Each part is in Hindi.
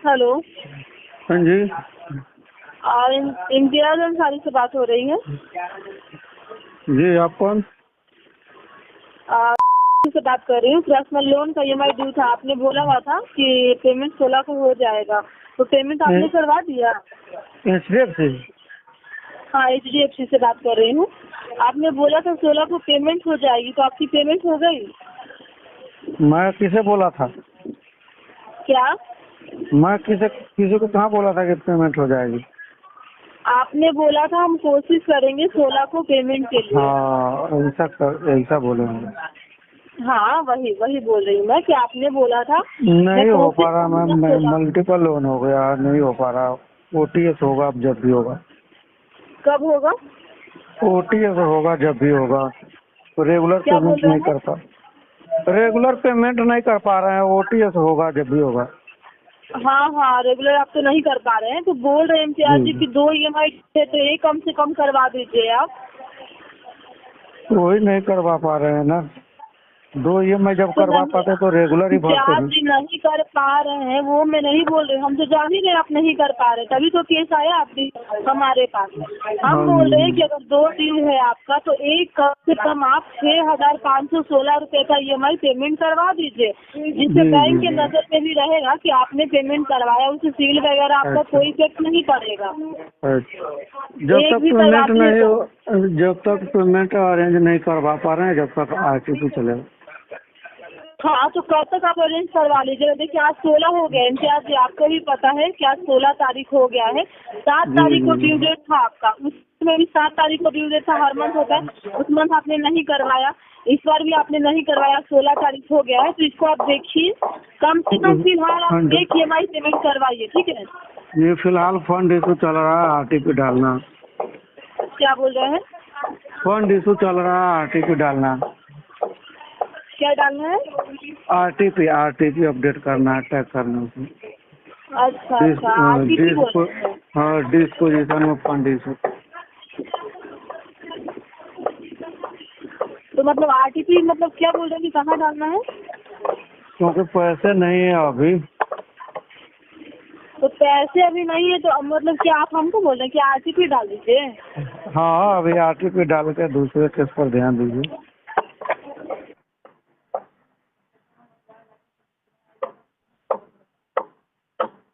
हेलो। हाँ जी। इम्तियाज अंसारी से बात हो रही है। जी, आप कौन? से बात कर रही हूँ। पर्सनल लोन का EMI ड्यू था, आपने बोला हुआ था कि पेमेंट 16 को हो जाएगा, तो पेमेंट आपने करवा दिया? HDFC? हाँ, HDFC से बात कर रही हूँ। आपने बोला था 16 को पेमेंट हो जाएगी, तो आपकी पेमेंट हो गई? मैं किसे बोला था? क्या मैं किसी को कहाँ बोला था कि पेमेंट हो जाएगी? आपने बोला था हम कोशिश करेंगे 16 को पेमेंट के लिए। हाँ, ऐसा बोले होंगे। हाँ, वही बोल रही हूँ मैं कि आपने बोला था मैं नहीं हो कोशिश पा रहा करूंगा मैम, 16। मल्टीपल लोन हो गया, नहीं हो पा रहा। OTS होगा अब जब भी होगा। कब होगा? OTS होगा जब भी होगा। तो रेगुलर क्या बोल पेमेंट रहे नहीं हैं? करता। रेगुलर पेमेंट नहीं कर पा रहे हैं, OTS होगा जब भी होगा। हाँ, रेगुलर आप तो नहीं कर पा रहे हैं, तो बोल रहे हैं इम्तियाज जी जी, कि 2 EMI थे, तो ये कम से कम करवा दीजिए आप। वही नहीं करवा पा रहे हैं ना। 2 EMI जब तो करवा पाते तो रेगुलर ही नहीं, भरते इम्तियाज हैं। जी नहीं कर पा रहे हैं वो मैं नहीं बोल रही हूँ, हम तो जान ही रहे आप नहीं कर पा रहे, तभी तो केस आया आपकी हमारे पास। हम हाँ बोल रहे हैं कि जी। अगर 2 ड्यू है आपका, तो एक कम से कम आप 6,516 रुपए का EMI पेमेंट करवा दीजिए, जिससे जी बैंक जी के जी। नजर में भी रहेगा कि आपने पेमेंट करवाया, उससे सील वगैरह आपका अच्छा कोई इफेक्ट नहीं पड़ेगा। अच्छा। जब एक तक भी करवा पेमेंट नहीं दिएगा। हो, जब तक पेमेंट अरेंज नहीं करवा पा रहे हैं, जब तक RTP चलेगा। हाँ, तो कब तक आप अरेंज करवा लीजिएगा? देखिए आज 16 हो गया इम्तियाज जी, आपको भी पता है कि आज 16 तारीख हो गया है। 7 जी तारीख को जी ड्यू जी। डेट था आपका, उसमें भी 7 तारीख को ड्यू डेट था, हर मंथ होता है, उस मंथ आपने नहीं करवाया, इस बार भी आपने नहीं करवाया, 16 तारीख हो गया है, तो इसको आप देखिए, कम से कम फिलहाल आप फंड, एक EMI पेमेंट करवाइए, ठीक है? ये फिलहाल फंड इशू चल रहा है, RTP डालना। क्या बोल रहे हैं? फंड इशू चल रहा है, RTP डालना। क्या डालना है? RTP अपडेट करना है, टैग करना है उसमें। अच्छा, RTP बोल डिस्पो रहे हैं। हाँ, डिस्पोजिशन में फंड इशू। तो मतलब RTP मतलब क्या बोल रहे हैं कि कहाँ डालना है? क्योंकि पैसे नहीं है अभी। तो पैसे अभी नहीं है, तो मतलब क्या आप हमको बोल रहे हैं कि RTP डाल दीजिए? हाँ, अभी RTP डाल के दूसरे केस पर ध्यान दीजिए।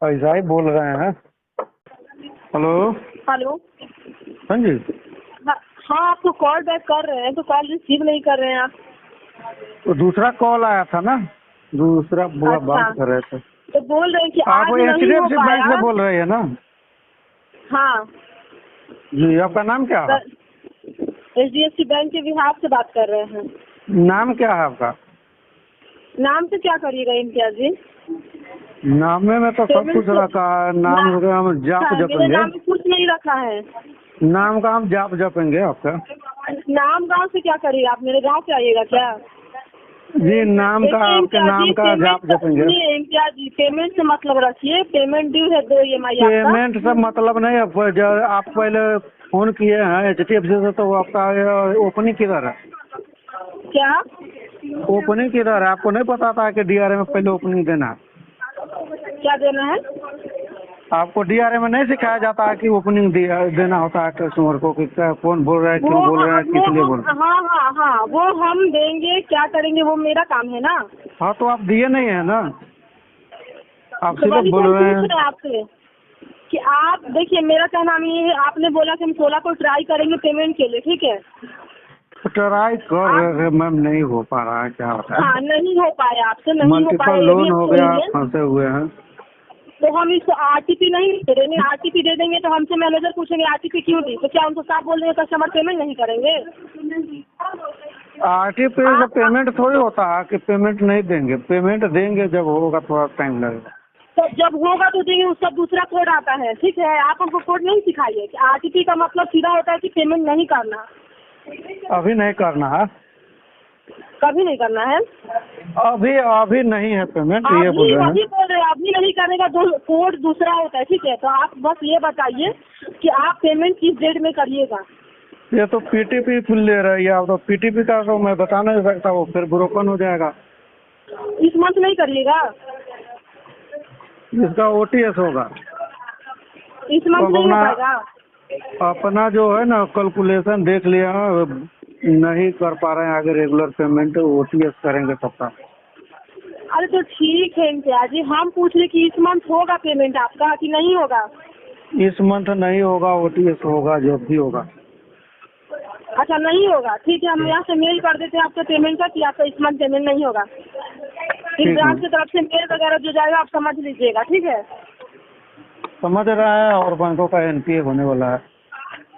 ऐसा ही बोल रहे हैं। हेलो। हेलो। हाँ जी। हाँ, आपको कॉल बैक कर रहे हैं, तो कॉल रिसीव नहीं कर रहे हैं आप। तो दूसरा कॉल आया था ना, दूसरा बुआ अच्छा, बात कर रहे थे। तो बोल रहे हैं कि आप आज नहीं हो HDFC बैंक पाया। से बोल रहे हैं ना? हाँ, जी, आपका नाम क्या है? HDFC बैंक के बिहार से बात कर रहे हैं। नाम क्या है आपका? नाम से क्या करिएगा इम्तियाज जी? नामे में तो सब पेमेंट कुछ रखा है, नाम का हम जाप मेरे जपेंगे। नाम में कुछ नहीं रखा है। नाम का हम जाप जपेंगे आपका। नाम गांव से क्या करिएगा? आप मेरे गांव से आइएगा क्या? जी, नाम का, देखिए आपके इम्तियाज नाम जी, का पेमेंट जाप जपेंगे। सुनिए इम्तियाज जी, पेमेंट से मतलब रखिए, पेमेंट ड्यू है 2 EMI आपका। पेमेंट से मतलब नहीं है। आप पहले फोन किए हैं HDFC से, तो आपका ओपनिंग किधर है? क्या? ओपनिंग किधर है? आपको नहीं पता था कि DRA में पहले ओपनिंग देना है? क्या देना है? आपको DRA में नहीं सिखाया जाता है कि ओपनिंग देना होता है कस्टमर को, कि कौन बोल रहा है, वो क्यों बोल रहा है, वो किस लिए बोल रहा है? हाँ, वो हम देंगे, क्या करेंगे वो मेरा काम है ना। हाँ, तो आप दिए नहीं है ना, आप तो सीधे वही तो बोल हम रहे पूछ हैं। रहे हैं आपसे कि आप देखिए, मेरा क्या नाम ये है, आपने बोला कि हम 16 को ट्राई करेंगे पेमेंट के लिए, ठीक है? ट्राई कर आप रहे हैं मैम, नहीं हो पा रहा है, क्या होता हाँ, है। नहीं हो पाया आपसे, नहीं हो मल्टीपल पाया, ये भी लोन हम हो गया, सुनेंगे। फंसे हुए हैं। तो हम इसको RTP नहीं दे देंगे, RTP दे देंगे तो हमसे मैनेजर पूछेंगे RTP क्यों दी, तो क्या उनको साफ बोल देंगे कस्टमर पेमेंट नहीं करेंगे? RTP से आप पेमेंट थोड़ी होता है कि पेमेंट नहीं देंगे। पेमेंट देंगे जब होगा, थोड़ा टाइम लगेगा। तो जब होगा तो देंगे, उसका दूसरा कोड आता है, ठीक है? आप हमको कोड नहीं सिखाइए कि RTP का मतलब सीधा होता है कि पेमेंट नहीं करना। अभी नहीं करना है। कभी नहीं करना है। अभी नहीं है पेमेंट, ये अभी बोल रहे हैं। वही बोल रहे हैं, अभी नहीं करने का कोड दूसरा होता है, ठीक है? तो आप बस ये बताइए कि आप पेमेंट किस डेट में करिएगा। ये तो PTP फुल ले रही है, आप तो PTP का तो मैं बता नहीं सकता, वो फिर ब्रोकन हो जाएगा। इस मंथ नहीं करिएगा? इसका ओटीएस होगा। इस मंथ अब नहीं हो अपना पाएगा? अपना जो है ना कैलकुलेशन देख लिया, नहीं कर पा रहे हैं आगे रेगुलर पेमेंट, ओटीएस करेंगे सबका। अरे तो ठीक है इम्तियाज जी, हम पूछ रहे कि इस मंथ होगा पेमेंट आपका कि नहीं होगा? इस मंथ नहीं होगा, ओटीएस होगा जब भी होगा। अच्छा नहीं होगा, ठीक है, हम यहाँ से मेल कर देते हैं आपके पेमेंट का कि आपका इस मंथ पेमेंट नहीं होगा। फिर ठीक ब्रांच है, की तरफ से मेल वगैरह जो जाएगा आप समझ लीजिएगा, ठीक है? समझ रहा है, और बैंकों का एनपीए होने वाला है।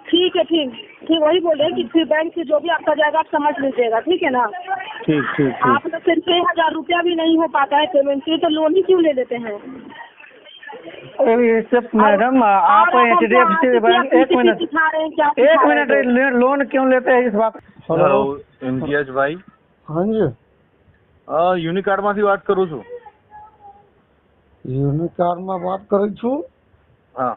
ठीक है, ठीक ठीक, वही बोल रहे हैं कि फिर बैंक से जो भी आपका जाएगा आप समझ लीजिएगा, ठीक है ना? ठीक ठीक ठीक। आप तो फिर 6,000 रुपया भी नहीं हो पाता है पेमेंट के, तो लोन ही क्यों ले लेते हैं? इससे मैडम आप एचडीएफसी बैंक, एक मिनट लोन क्यों लेते हैं इस बात। हेलो इम्तियाज भाई, हाँ जी, યુનિકાર્ડ માંથી વાત કરું છું। યુનિકાર્ડ માં વાત કરું છું। हाँ,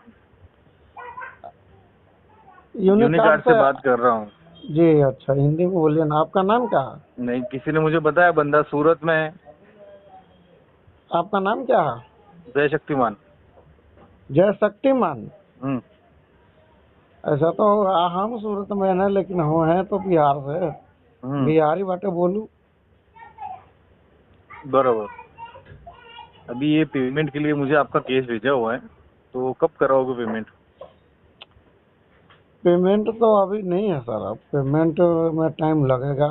यूनिकार्ड से बात कर रहा हूँ। जी अच्छा, हिंदी में बोलिए ना। आपका नाम क्या है? नहीं, किसी ने मुझे बताया बंदा सूरत में है। आपका नाम क्या है? जय शक्तिमान। जय शक्तिमान। हम्म, ऐसा तो हम सूरत में है, लेकिन हो हैं तो बिहार से। बिहारी बाटे बोलू। बराबर। अभी ये पेमेंट के लिए मुझे आपका केस भेजा हुआ है, तो कब कराओगे पेमेंट? पेमेंट तो अभी नहीं है सर, अब पेमेंट में टाइम लगेगा।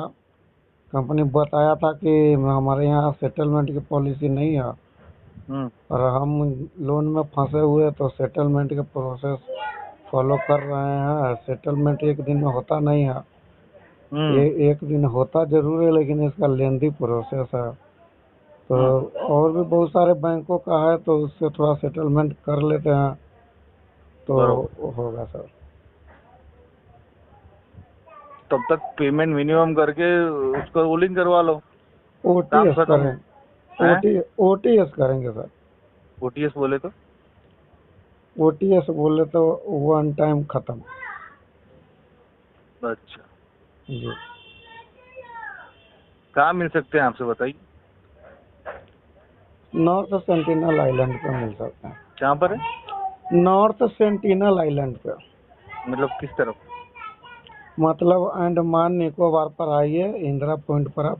कंपनी बताया था कि हमारे यहाँ सेटलमेंट की पॉलिसी नहीं है, और हम लोन में फंसे हुए तो सेटलमेंट के प्रोसेस फॉलो कर रहे हैं। सेटलमेंट एक दिन में होता नहीं है, एक दिन होता जरूर है, लेकिन इसका लेंदी प्रोसेस है। तो और भी बहुत सारे बैंकों का है, तो उससे थोड़ा सेटलमेंट कर लेते हैं तो होगा सर। तब तक पेमेंट मिनिमम करके उसका रोलिंग करवा लो। ओटीएस करेंगे, ओटीएस करेंगे सर। ओटीएस बोले तो? ओटीएस बोले तो वन टाइम खत्म। अच्छा जी, कहाँ मिल सकते हैं आपसे बताइए। नॉर्थ सेंटिनल आइलैंड पे मिल सकते हैं। कहाँ पर है? नॉर्थ सेंटिनल आइलैंड पे, मतलब किस तरफ? मतलब अंडमान निकोबार पर आइए, इंदिरा पॉइंट पर आप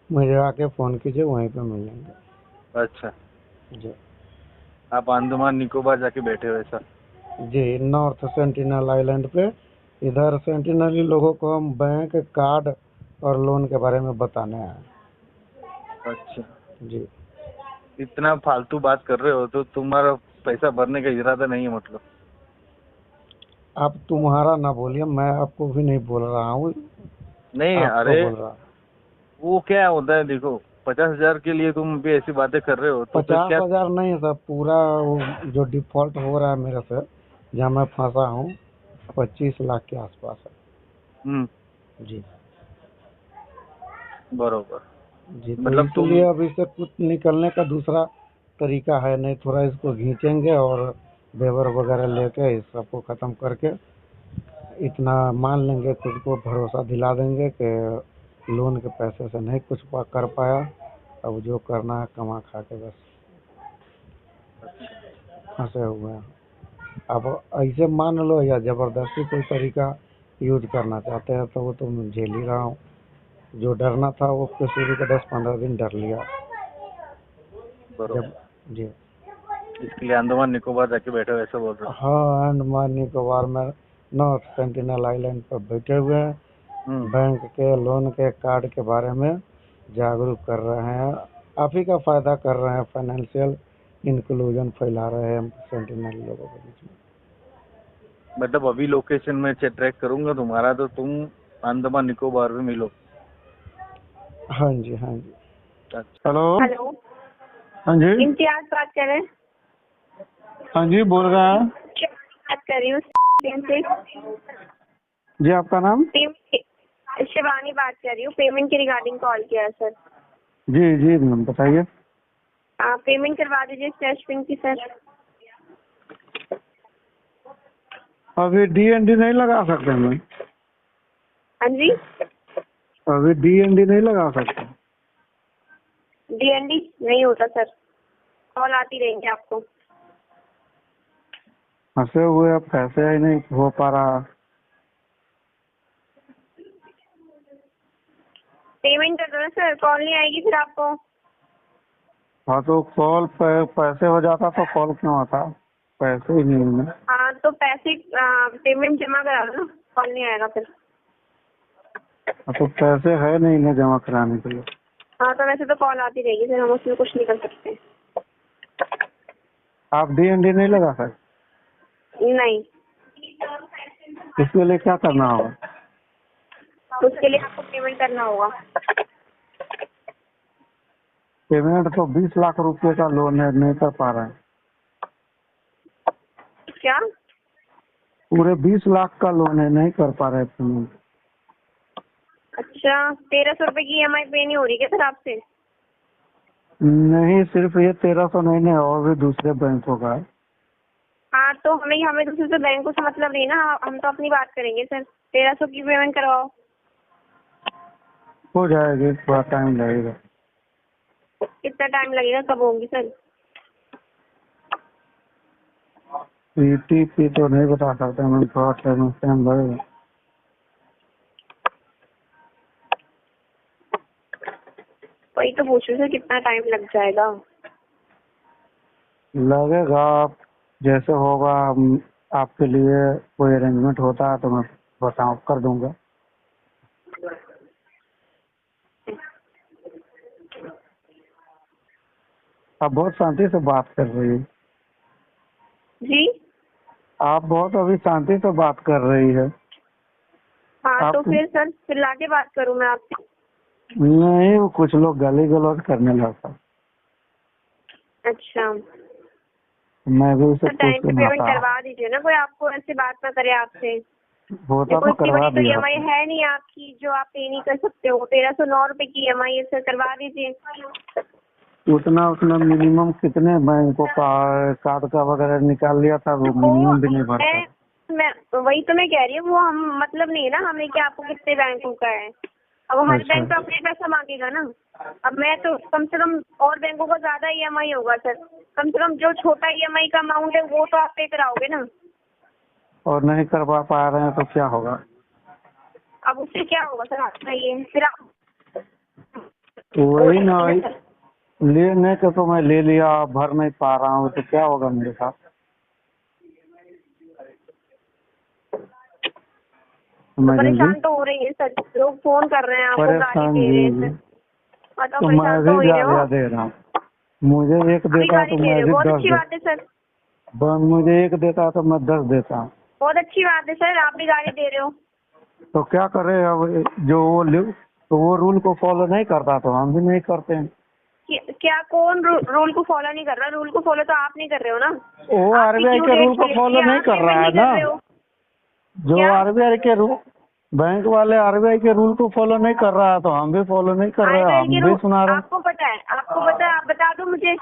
मुझे आके फोन कीजिए, वहीं पे मिल जाएंगे। अच्छा जी आप अंडमान निकोबार जाके बैठे हो ऐसा? जी, नॉर्थ सेंटिनल आइलैंड पे। इधर सेंटिनली लोगों को हम बैंक, कार्ड और लोन के बारे में बताने हैं। अच्छा जी, इतना फालतू बात कर रहे हो तो तुम्हारा पैसा भरने का इरादा नहीं है मतलब? आप तुम्हारा ना बोलिए, मैं आपको भी नहीं बोल रहा हूँ। नहीं अरे वो क्या होता है, देखो 50,000 के लिए तुम भी ऐसी बातें कर रहे हो तो 50,000 नहीं है सर, पूरा वो जो डिफॉल्ट हो रहा है मेरे से, जहाँ मैं फंसा हूँ, 25 लाख के आसपास है। जी बरोबर। जी, तो मतलब इसलिए अब इससे कुछ निकलने का दूसरा तरीका है नहीं, थोड़ा इसको खींचेंगे और वेवर वगैरह लेके इस सबको खत्म करके इतना मान लेंगे, खुद को भरोसा दिला देंगे कि लोन के पैसे से नहीं कुछ कर पाया, अब जो करना है कमा खा के बस फंसे हुए हैं। अब ऐसे मान लो या जबरदस्ती कोई तरीका यूज करना चाहते हैं तो वो तो मैं झेल ही रहा हूँ। जो डरना था वो शुरू के 10-15 दिन डर लिया। बरोबर। जी, इसके लिए अंडमान निकोबार जाके बैठे हो ऐसा बोल रहे हो? हाँ, अंडमान निकोबार में नॉर्थ सेंटिनल आइलैंड पर बैठे हुए हैं, बैंक के, लोन के, कार्ड के बारे में जागरूक कर रहे हैं। आप ही का फायदा कर रहे हैं, फाइनेंशियल इंक्लूजन फैला रहे हैं सेंटिनल लोगों के बीच में। मतलब अभी लोकेशन में ट्रैक करूंगा तुम्हारा तो तुम अंडमान निकोबार में मिलो। हाँ जी, हाँ जी। अच्छा। हेलो, हाँ जी, इम्तियाज बात कर रहे हैं? हाँ जी, बोल रहे हैं। बात कर रही हूँ से। जी, आपका नाम? शिवानी बात कर रही हूँ, पेमेंट के रिगार्डिंग कॉल किया है सर। जी जी मैम, बताइए। आप पेमेंट करवा दीजिए स्टेश पिन की सर। अभी डीएनडी नहीं लगा सकते मैम? हाँ जी, अभी डीएनडी नहीं लगा सकते? डीएनडी नहीं होता सर। कॉल आती रहेंगी आपको। फंसे हुए, अब पैसे ही नहीं हो पा रहा। पेमेंट कर दो ना सर, कॉल नहीं आएगी फिर आपको। हाँ तो कॉल पैसे हो जाता तो कॉल क्यों आता? पैसे ही नहीं है। हाँ तो पैसे पेमेंट जमा करा दो ना, कॉल नहीं आएगा फिर। हाँ तो पैसे है नहीं ना जमा कराने के लिए। हाँ तो वैसे तो कॉल आती रहेगी फिर, हम उसमें कुछ नहीं कर सकते। आप DND नहीं लगा सकते? नहीं, इसके लिए क्या करना होगा? उसके लिए आपको पेमेंट करना होगा। पेमेंट तो 20 लाख रुपए का लोन है, नहीं कर पा रहे हैं। क्या? पूरे 20 लाख का लोन है, नहीं कर पा रहे पेमेंट। अच्छा, 1300 रुपए की EMI पे नहीं हो रही क्या सर आपसे? नहीं, सिर्फ ये 1300 नहीं है, और भी दूसरे बैंकों का है। हाँ तो हमें दूसरे से बैंकों से मतलब नहीं ना, हम तो अपनी बात करेंगे सर। 1300 की पेमेंट करवाओ। हो जाएगी, थोड़ा टाइम लगेगा। कितना टाइम लगेगा, कब होंगी सर? PTP तो नहीं बता सकते मैम, थोड़ा टाइम लगेगा। वही तो पूछ रही हूँ सर, कितना टाइम लग जाएगा? लगेगा, आप जैसे होगा आपके लिए कोई अरेंजमेंट होता है तो मैं बताऊँ, कर दूंगा। आप बहुत शांति से बात कर रही है। जी आप बहुत अभी शांति से बात कर रही है। हाँ तो आप फिर सर, फिर लाके बात करूँ मैं आपसे? नहीं, वो कुछ लोग गाली गलौज करने लगता। अच्छा, मैं भी उसे सर टाइम पूछ पे के पेमेंट आता। करवा दीजिए ना, कोई आपको ऐसे बात ना करे आपसे। होता देखो तो इतनी करवा बड़ी तो दिया EMI होता। है नहीं आपकी जो आप पे नहीं कर सकते हो। 1309 रुपए की EMI है सर, करवा दीजिए। उतना मिनिमम कितने बैंकों का कार्ड का वगैरह निकाल लिया था, वो वो मिनिमम भी नहीं भरता। मैं वही तो मैं कह रही हूँ, वो हम मतलब नहीं है ना हमें कि आपको कितने बैंकों का है। अब हमारे अच्छा। बैंक तो अपने पैसा मांगेगा ना। अब मैं तो कम से कम, और बैंकों का ज्यादा EMI होगा सर। कम से कम जो छोटा EMI का अमाउंट है वो तो आप पे कराओगे ना। और नहीं करवा पा रहे हैं तो क्या होगा? अब उससे क्या होगा सर, आप बताइए फिर आप। वही ना, लेने के तो मैं ले लिया, भर नहीं पा रहा हूँ तो क्या होगा मेरे साथ? तो मैडम जी, परेशान तो हो रही है सर, लोग फोन कर रहे हैं आपको, गाली परेशान दे रहे जी हैं जी। सर। बताओ, तो मैं परेशान तो भी हो ही रहे हो। गालियाँ दे रहा हूँ। मुझे एक अभी देता गाली तो दे मैं रहे हो, भी बहुत 10 अच्छी दे। बात है सर। मुझे एक देता तो मैं 10 देता। बहुत अच्छी बात है सर, आप भी गाली दे रहे हो। तो क्या करे अब, जो तो वो रूल को फॉलो नहीं करता तो हम भी नहीं करते हैं। क्या कौन रूल को फॉलो नहीं कर रहा? रूल को फॉलो तो आप नहीं कर रहे हो ना। वो आपकी RBI ड्यू के डेट रूल को चली गई फॉलो है, नहीं आप कर पेमेंट रहा है नहीं कर ना। रहे हो। जो क्या? RBI के रूल, बैंक वाले RBI के रूल को फॉलो नहीं कर रहा है तो हम भी फॉलो नहीं कर रहे, RBI के हम भी रूल सुना रहे हैं। आपको पता है? आप बता दो मुझे।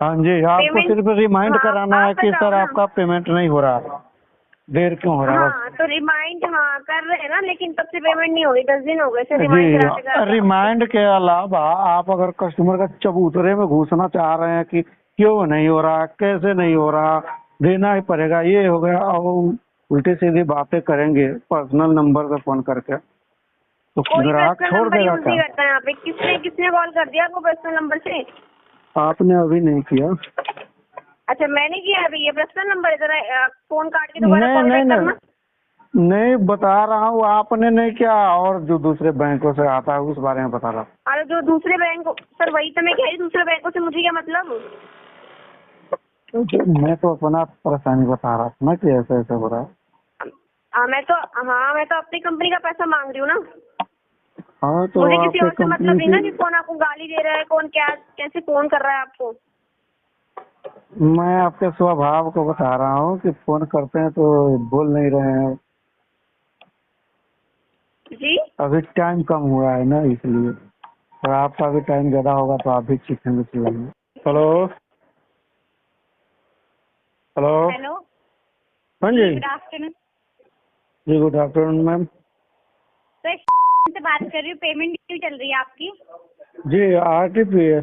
हाँ जी, आपको पेमेंट, सिर्फ रिमाइंड हाँ कराना है आप कि बताओ सर ना। आपका पेमेंट नहीं हो रहा, देर क्यों हो रहा है, बस। हाँ तो रिमाइंड हाँ कर रहे हैं ना, लेकिन तब से पेमेंट नहीं हो रही। 10 दिन हो गए सर रिमाइंड कराते जी, कराते। रिमाइंड के अलावा आप अगर कस्टमर का चबूतरे में घुसना चाह रहे हैं कि क्यों नहीं हो रहा, कैसे नहीं हो रहा, देना ही पड़ेगा, ये हो गया, और उल्टी सीधी बातें करेंगे पर्सनल नंबर पे फोन करके, तो कोई ग्राहक पर्सनल छोड़ नंबर देगा यूज क्या? नहीं करता है यहाँ पे। किसने कॉल कर दिया आपको पर्सनल नंबर से? आपने अभी नहीं किया। अच्छा, मैंने किया अभी? ये पर्सनल नंबर है, जरा फोन काट के दोबारा नहीं कॉल नहीं बैक करना। नहीं, नहीं बता रहा हूँ, आपने नहीं किया, और जो दूसरे बैंकों से आता है उस बारे में बता रहा हूँ। अरे जो दूसरे बैंक, सर वही तो मैं कह रही, दूसरे बैंकों से मुझे क्या मतलब? मैं तो अपना परेशानी बता रहा था ना कि ऐसा ऐसा हो रहा है। मैं तो अपनी कंपनी का पैसा मांग रही हूँ ना। हाँ तो मुझे किसी आपके और से मतलब कंपनी नहीं की, ना कि कौन आपको गाली दे रहा है, कौन क्या कैसे फोन कर रहा है आपको। मैं आपके स्वभाव को बता रहा हूँ कि फोन करते हैं तो बोल नहीं रहे हैं। जी अभी टाइम कम हुआ है ना, इसलिए। और आपका भी टाइम ज्यादा होगा तो आप भी चीखेंगे चिल्लाएंगे। Hello hello. हेलो, हाँ जी गुड आफ्टरनून जी, गुड आफ्टरनून मैम। सर। से बात कर रही हूँ, पेमेंट क्यों चल रही है आपकी? जी RTP है।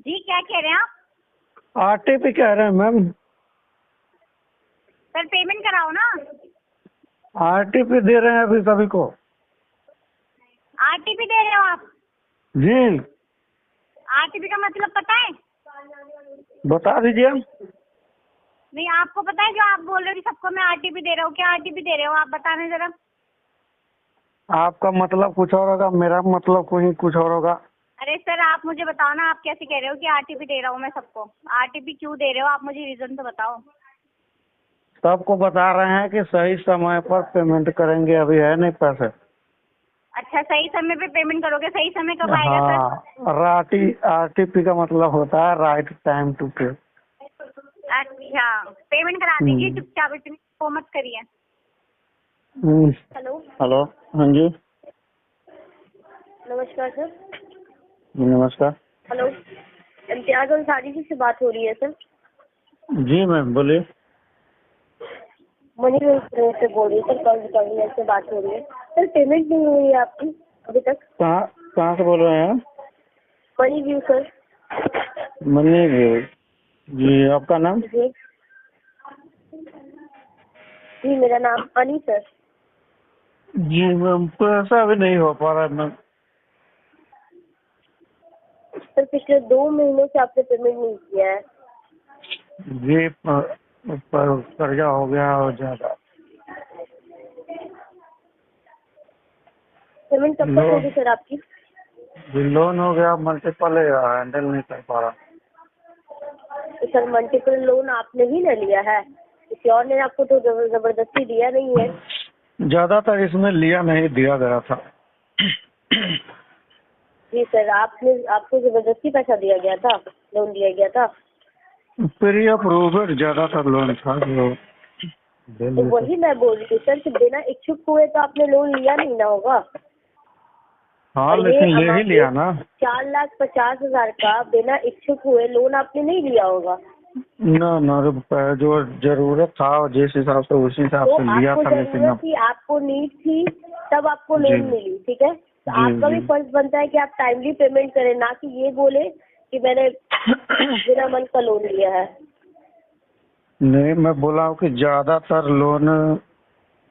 जी क्या कह रहे हैं आप? आरटीपी कह रहे हैं मैम। सर पेमेंट कराओ ना। आरटीपी दे रहे हैं अभी सभी को। आरटीपी दे रहे हो आप? जी आरटीपी का मतलब पता है? बता दीजिए। नहीं आपको पता है, जो आप बोल रहे हो कि सबको मैं आरटीपी दे रहा हूँ, क्या आरटीपी दे रहे हो आप बताने जरा। आपका मतलब कुछ और होगा, मेरा मतलब कोई कुछ और होगा। अरे सर आप मुझे बताओ ना, आप कैसे कह रहे हो कि आरटीपी दे रहा हूँ मैं सबको? आरटीपी क्यों दे रहे हो आप, मुझे रीजन तो बताओ। सबको बता रहे हैं कि सही समय पर पेमेंट करेंगे, अभी है नहीं पैसे। अच्छा सही समय पे पेमेंट करोगे, सही समय कब आएगा सर? हाँ, आरटीपी का मतलब होता है राइट टाइम टू पे। अच्छा पेमेंट करा दीजिए चुपचाप, इतनी वो मत करिए। हेलो हेलो, हाँ जी नमस्कार सर। नमस्कार। हेलो इम्तियाज अंसारी जी से बात हो रही है सर? जी मैम बोलिए। मनी से बोल रही है सर, कल टर्मिनल से बात हो रही है सर। पेमेंट नहीं हुई है आपकी अभी तक? कहाँ से बोल रहे हैं? Money View sir. Money View. जी आपका नाम? जी जी मेरा नाम अनी सर। जी मैम पैसा अभी नहीं हो पा रहा है मैम। सर पिछले 2 महीनों से आपने पेमेंट नहीं किया है। जी पर कर्जा हो गया और ज्यादा। पेमेंट कब तक होगी सर आपकी? लोन हो गया मल्टीपल, हैंडल नहीं कर पा रहा। तो सर मल्टीपल लोन आपने ही ना लिया है, किसी और ने आपको तो जबरदस्ती दिया नहीं है। ज्यादातर इसमें लिया नहीं, दिया गया था। जी सर आपको जबरदस्ती पैसा दिया गया था, लोन दिया गया था? प्री अप्रूव्ड ज्यादातर लोन था जो तो वही मैं बोल रही हूँ सर कि बिना इच्छुक हुए तो आपने लोन लिया नहीं ना होगा। हाँ लेकिन ले ही लिया ना। 4,50,000 का बिना इच्छुक हुए लोन आपने नहीं लिया होगा। ना जो जरूरत था जिस हिसाब से उसी हिसाब तो से लिया आपको था, लेकिन जरूरत थी, आपको नीड थी, तब आपको लोन मिली, ठीक है। तो आपका भी फर्ज बनता है कि आप टाइमली पेमेंट करें, ना कि ये बोले कि मैंने बिना मन का लोन लिया है। नहीं मैं बोला हूँ कि ज्यादातर लोन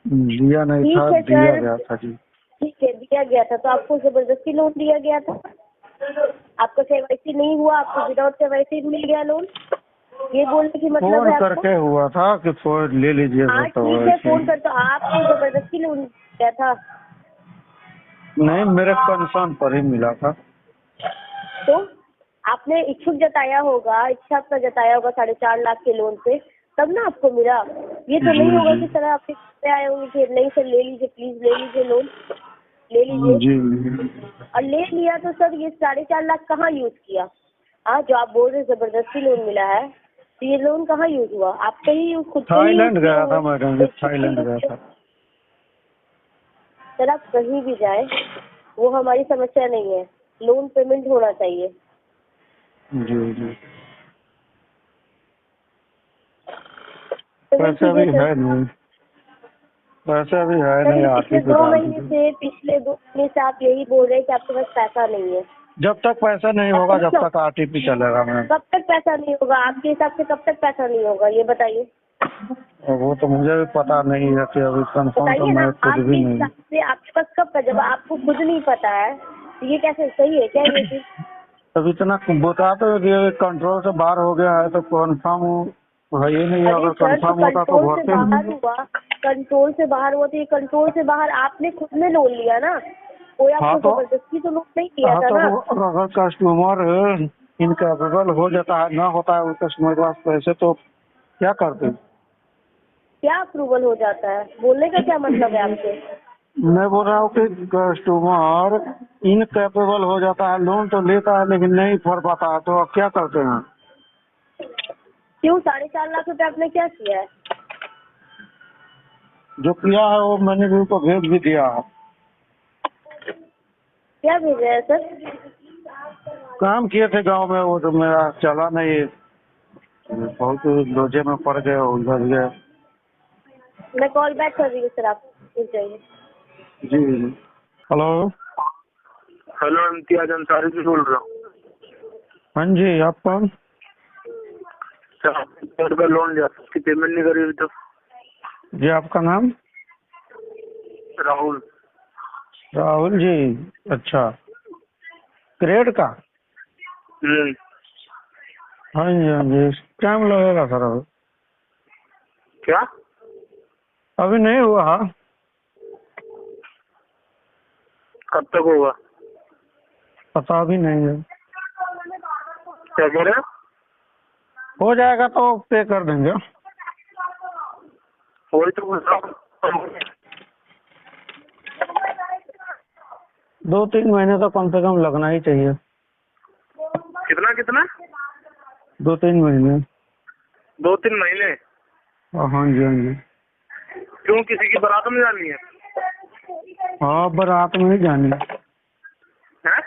लिया नहीं था, दिया गया था जी। ठीक है दिया गया था, तो आपको जबरदस्ती लोन दिया गया था? आपका केवाईसी नहीं हुआ, आपको विदाउट केवाईसी मिल गया लोन, ये बोलने की मतलब फोन है आपको? करके हुआ था कि फोन ले लीजिए। हाँ ठीक है फोन कर, तो आपको जबरदस्ती लोन दिया था? नहीं मेरे कंसर्न पर ही मिला था। तो आपने इच्छुक जताया होगा, इच्छा आपका जताया होगा 4.5 लाख के लोन पे, तब ना आपको मिला। ये तो नहीं होगा कि सर आप आए होंगे कि नहीं सर ले लीजिए, प्लीज ले लीजिए लोन, ले लीजिए। जी और ले लिया तो सर ये 4.5 लाख कहाँ यूज किया? हाँ जो आप बोल रहे जबरदस्ती लोन मिला है, तो ये लोन कहाँ यूज हुआ? आपके ही खुद के ही थाईलैंड गया था मैडम जी, थाईलैंड गया था। सर आप कहीं भी जाए वो हमारी समस्या नहीं है, लोन पेमेंट होना चाहिए। जी पैसा भी है नहीं, पैसा भी है नहीं। पिछले 2 महीने से आप यही बोल रहे हैं कि आपके पास पैसा नहीं है। जब तक पैसा नहीं होगा जब तक आरटीपी चलेगा मैम। कब तक पैसा नहीं होगा आपके हिसाब से? कब तक पैसा नहीं होगा ये बताइए? वो तो मुझे भी पता नहीं है कि अभी कंफर्म तो मैं खुद भी नहीं। हिसाब से आपके पास कब का, जब आपको खुद नहीं पता है तो ये कैसे सही है क्या ये चीज? अब इतना बताते हो कि कंट्रोल से बाहर हो गया है तो कंफर्म है ही नहीं। अगर कंफर्म होता तो कंट्रोल से बाहर हुआ तो ये कंट्रोल से बाहर आपने खुद में लोन लिया ना, कोई आपको जबरदस्ती तो लोन नहीं किया था ना। तो अगर कस्टमर इनकेपेबल हो जाता है, ना होता है उस कस्टमर के पास पैसे, तो क्या करते? क्या अप्रूवल हो जाता है, बोलने का क्या मतलब है आपसे? मैं बोल रहा हूँ कि कस्टमर इनकेपेबल हो जाता है, लोन तो लेता है लेकिन नहीं भर पाता है, तो आप क्या करते हैं? क्यों 4.5 लाख रुपए आपने क्या किया है? जो किया है वो मैंने भी उनको भेज भी दिया है। क्या भेजा है सर? काम किए थे गांव में, वो तो मेरा चला नहीं, बहुत लोजे में पड़ गए, उलझ गए। मैं कॉल बैक कर रही हूँ सर, आप रुक जाइए। जी हेलो हेलो इम्तियाज अंसारी जी बोल रहा हूँ। हाँ जी, आप कौन? का लोन लिया, उसकी पेमेंट नहीं करी अभी तक। जी, आपका नाम? राहुल। राहुल जी, अच्छा, क्रेड का? हाँ जी, हाँ जी, टाइम लगेगा सर। अभी क्या? अभी नहीं हुआ। कब तक होगा? पता भी नहीं है। क्या कह रहे हो? हो जाएगा तो पे कर देंगे। वही तो पूछ रहा हूँ। 2-3 महीने तो कम से कम लगना ही चाहिए। कितना कितना? 2-3 महीने। 2-3 महीने? हाँ जी, हाँ जी। क्यों, किसी की बारात में जानी है? हाँ, बारात में ही जानी है। हैं?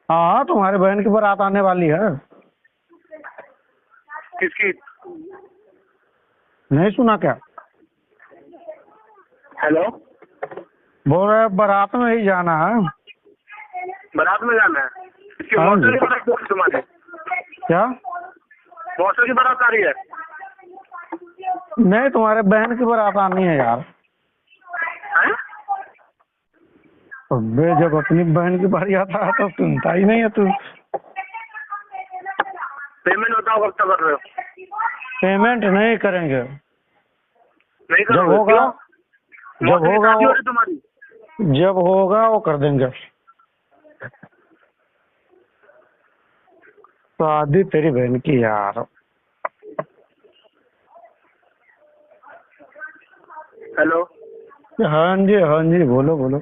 हाँ, तुम्हारे बहन की बारात आने वाली है। किसकी? नहीं सुना क्या? हेलो? बोल रहे बारात में ही जाना है। बारात में जाना है? इसकी हाँ मौसम जी। की बारात है तुम्हारी? क्या? मौसम की बारात आ रही है? नहीं, तुम्हारे बहन की बारात आनी है यार। हैं? अबे, जब अपनी बहन की बारी आता है तो सुनता ही नहीं है तू। पेमेंट बताओ कब तक कर रहे हो? पेमेंट नहीं करेंगे। नहीं जब करोगे? होगा, क्यों? जब मौसम की होगा शादी वो, हो रही तुम्हारी? जब होगा वो कर देंगे। शादी तेरी बहन की यार। हेलो? हाँ जी, हाँ जी, बोलो बोलो।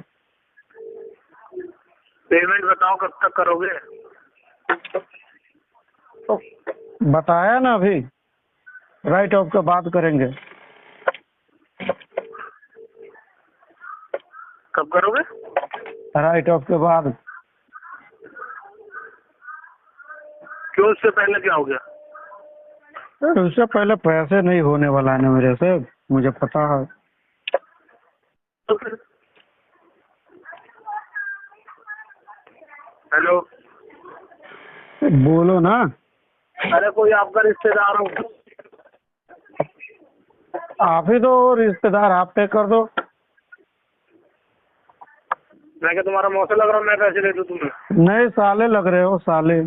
पेमेंट बताओ कब तक करोगे? तो बताया ना अभी, राइट ऑफ के बाद करेंगे। कब करोगे? राइट ऑफ के बाद। क्यों, उससे पहले क्या हो गया? उससे पहले पैसे नहीं होने वाला है ना मेरे से, मुझे पता है। तो फिर हेलो? बोलो ना। अरे कोई आपका रिश्तेदार हो? आप ही तो रिश्तेदार, आप पे कर दो। मैं क्या तुम्हारा मौसा लग रहा हूँ, मैं पैसे दे दूँ तुम्हें? नहीं, साले लग रहे हो, साले।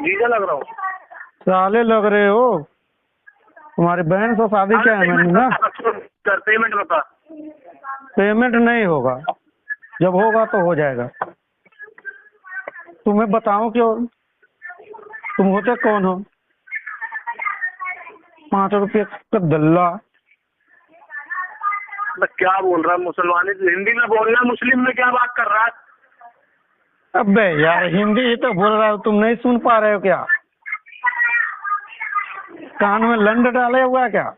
जीजा लग रहा हूँ? साले लग रहे हो। तुम्हारी बहन से शादी क्या है मैंने ना। पेमेंट बता। पेमेंट नहीं होगा, जब होगा तो हो जाएगा। तुम्हें बताऊं क्यों? तुम होते कौन हो? 5 रुपये का दल्ला। तो क्या बोल रहा है? मुसलमानी हिंदी में बोल रहा है, मुस्लिम में क्या बात कर रहा है? अबे यार, हिंदी ही तो बोल रहा हो, तुम नहीं सुन पा रहे हो क्या? कान में लंड डाले हुआ है क्या?